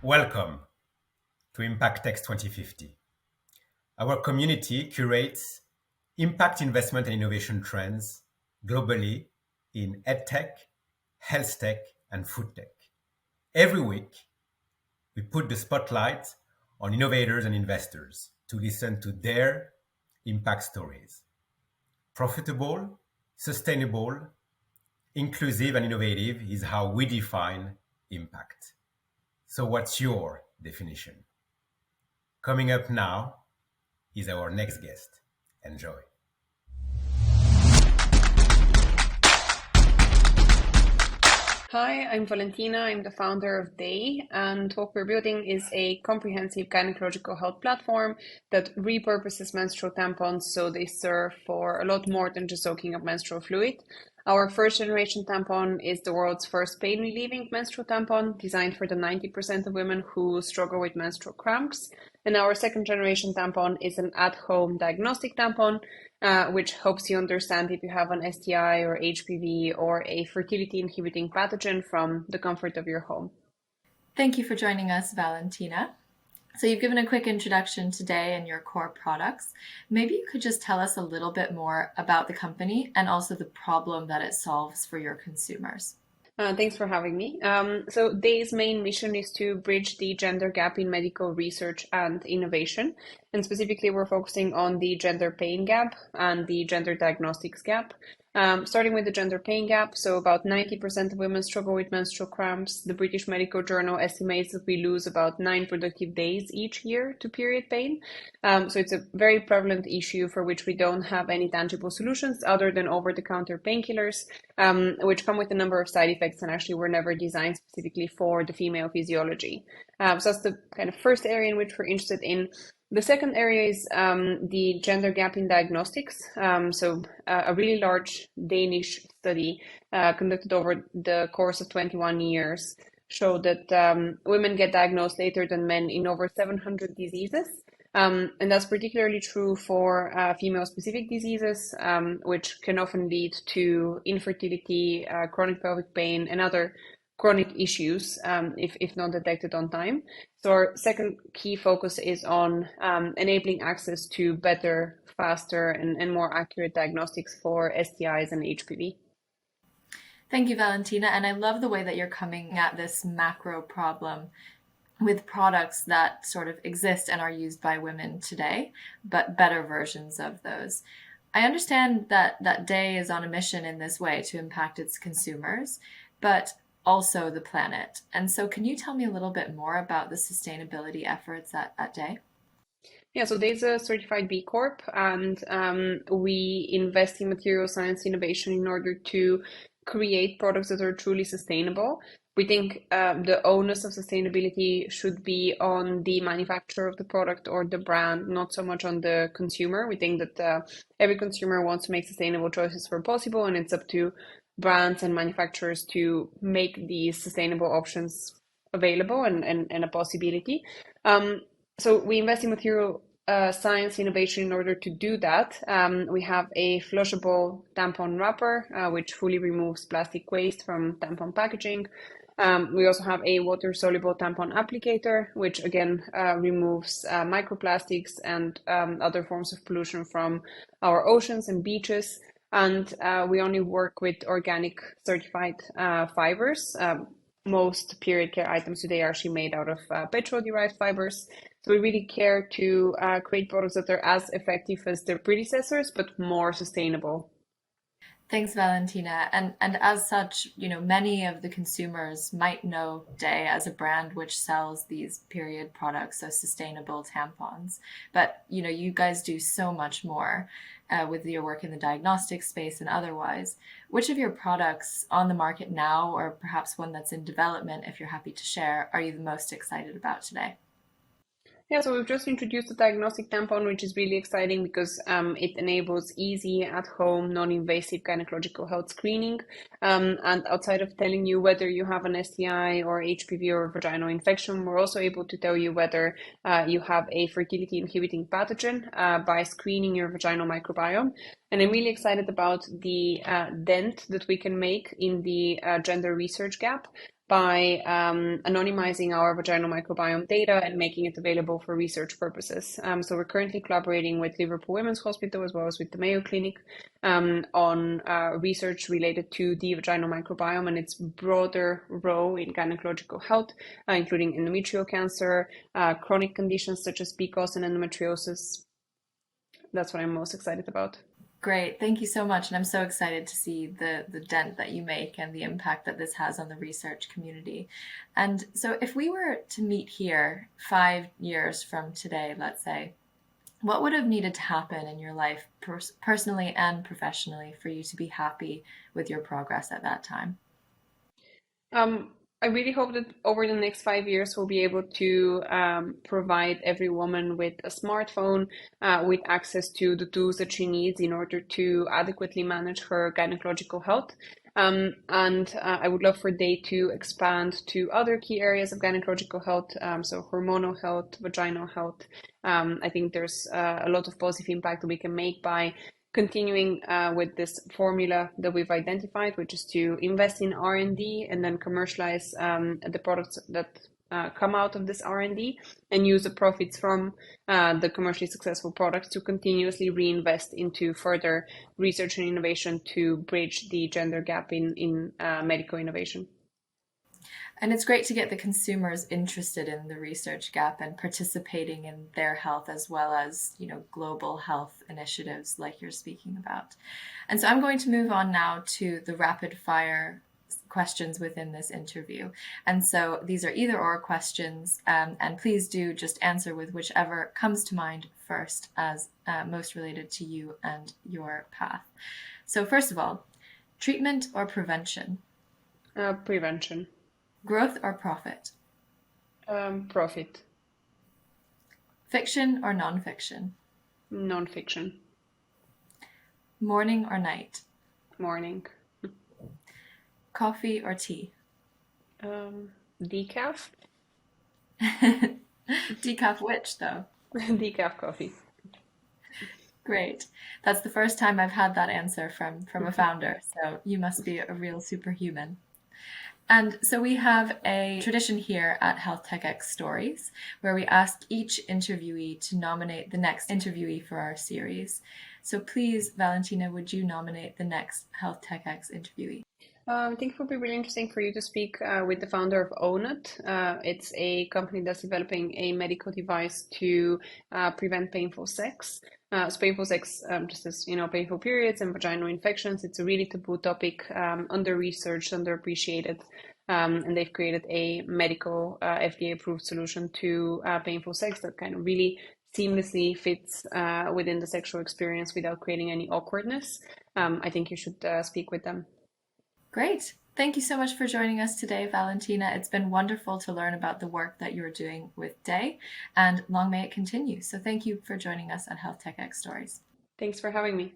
Welcome to ImpactX 2050. Our community curates impact investment and innovation trends globally in edtech, health tech, and food tech. Every week, we put the spotlight on innovators and investors to listen to their impact stories. Profitable, sustainable, inclusive, and innovative is how we define impact. So, what's your definition? Coming up now is our next guest. Enjoy. Hi, I'm Valentina. I'm the founder of Daye, and what we're building is a comprehensive gynecological health platform that repurposes menstrual tampons so they serve for a lot more than just soaking up menstrual fluid. Our first generation tampon is the world's first pain relieving menstrual tampon, designed for the 90% of women who struggle with menstrual cramps. And our second generation tampon is an at home diagnostic tampon, which helps you understand if you have an STI or HPV or a fertility inhibiting pathogen from the comfort of your home. Thank you for joining us, Valentina. So you've given a quick introduction today and your core products. Maybe you could just tell us a little bit more about the company and also the problem that it solves for your consumers. Thanks for having me. So Daye's main mission is to bridge the gender gap in medical research and innovation. And specifically, we're focusing on the gender pain gap and the gender diagnostics gap. Starting with the gender pain gap, so about 90% of women struggle with menstrual cramps. The British Medical Journal estimates that we lose about 9 productive days each year to period pain. So it's a very prevalent issue for which we don't have any tangible solutions other than over-the-counter painkillers, which come with a number of side effects and actually were never designed specifically for the female physiology. So that's the kind of first area in which we're interested in. The second area is the gender gap in diagnostics. So a really large Danish study conducted over the course of 21 years showed that women get diagnosed later than men in over 700 diseases. And that's particularly true for female-specific diseases, which can often lead to infertility, chronic pelvic pain, and other chronic issues if not detected on time. So our second key focus is on enabling access to better, faster, and more accurate diagnostics for STIs and HPV. Thank you, Valentina. And I love the way that you're coming at this macro problem with products that sort of exist and are used by women today, but better versions of those. I understand that Daye is on a mission in this way to impact its consumers, but also the planet. And so can you tell me a little bit more about the sustainability efforts at Daye? Yeah, so Daye's a certified B Corp, and we invest in material science innovation in order to create products that are truly sustainable. We think the onus of sustainability should be on the manufacturer of the product or the brand, not so much on the consumer. We think that every consumer wants to make sustainable choices where possible, and it's up to brands and manufacturers to make these sustainable options available and a possibility. So we invest in material science innovation in order to do that. We have a flushable tampon wrapper, which fully removes plastic waste from tampon packaging. We also have a water-soluble tampon applicator, which again removes microplastics and other forms of pollution from our oceans and beaches. And we only work with organic certified fibers. Most period care items today are actually made out of petrol-derived fibers. So we really care to create products that are as effective as their predecessors, but more sustainable. Thanks, Valentina. And as such, many of the consumers might know Daye as a brand which sells these period products, so sustainable tampons. But, you guys do so much more with your work in the diagnostic space and otherwise. Which of your products on the market now, or perhaps one that's in development, if you're happy to share, are you the most excited about today? Yeah, so we've just introduced a diagnostic tampon, which is really exciting because it enables easy, at-home, non-invasive gynecological health screening. And outside of telling you whether you have an STI or HPV or vaginal infection, we're also able to tell you whether you have a fertility-inhibiting pathogen by screening your vaginal microbiome. And I'm really excited about the dent that we can make in the gender research gap. by anonymizing our vaginal microbiome data and making it available for research purposes. So we're currently collaborating with Liverpool Women's Hospital as well as with the Mayo Clinic on research related to the vaginal microbiome and its broader role in gynecological health, including endometrial cancer, chronic conditions such as PCOS and endometriosis. That's what I'm most excited about. Great. Thank you so much. And I'm so excited to see the dent that you make and the impact that this has on the research community. And so if we were to meet here 5 years from today, let's say, what would have needed to happen in your life personally and professionally for you to be happy with your progress at that time? I really hope that over the next 5 years, we'll be able to provide every woman with a smartphone, with access to the tools that she needs in order to adequately manage her gynecological health. And I would love for Daye to expand to other key areas of gynecological health, so hormonal health, vaginal health. I think there's a lot of positive impact that we can make by continuing with this formula that we've identified, which is to invest in R&D and then commercialize the products that come out of this R&D and use the profits from the commercially successful products to continuously reinvest into further research and innovation to bridge the gender gap in medical innovation. And it's great to get the consumers interested in the research gap and participating in their health as well as, global health initiatives like you're speaking about. And so I'm going to move on now to the rapid fire questions within this interview. And so these are either or questions, and please do just answer with whichever comes to mind first as most related to you and your path. So first of all, treatment or prevention? Prevention. Growth or profit? Profit. Fiction or nonfiction? Nonfiction. Morning or night? Morning. Coffee or tea? Decaf. Decaf which, though? Decaf coffee. Great. That's the first time I've had that answer from a founder, so you must be a real superhuman. And so we have a tradition here at HealthTechX Stories, where we ask each interviewee to nominate the next interviewee for our series. So please, Valentina, would you nominate the next HealthTechX interviewee? I think it would be really interesting for you to speak with the founder of Own It. It's a company that's developing a medical device to prevent painful sex. So painful sex, just as painful periods and vaginal infections, it's a really taboo topic, under-researched, underappreciated, and they've created a medical FDA-approved solution to painful sex that kind of really seamlessly fits within the sexual experience without creating any awkwardness. I think you should speak with them. Great. Thank you so much for joining us today, Valentina. It's been wonderful to learn about the work that you're doing with Daye, and long may it continue. So thank you for joining us at HealthTechX Stories. Thanks for having me.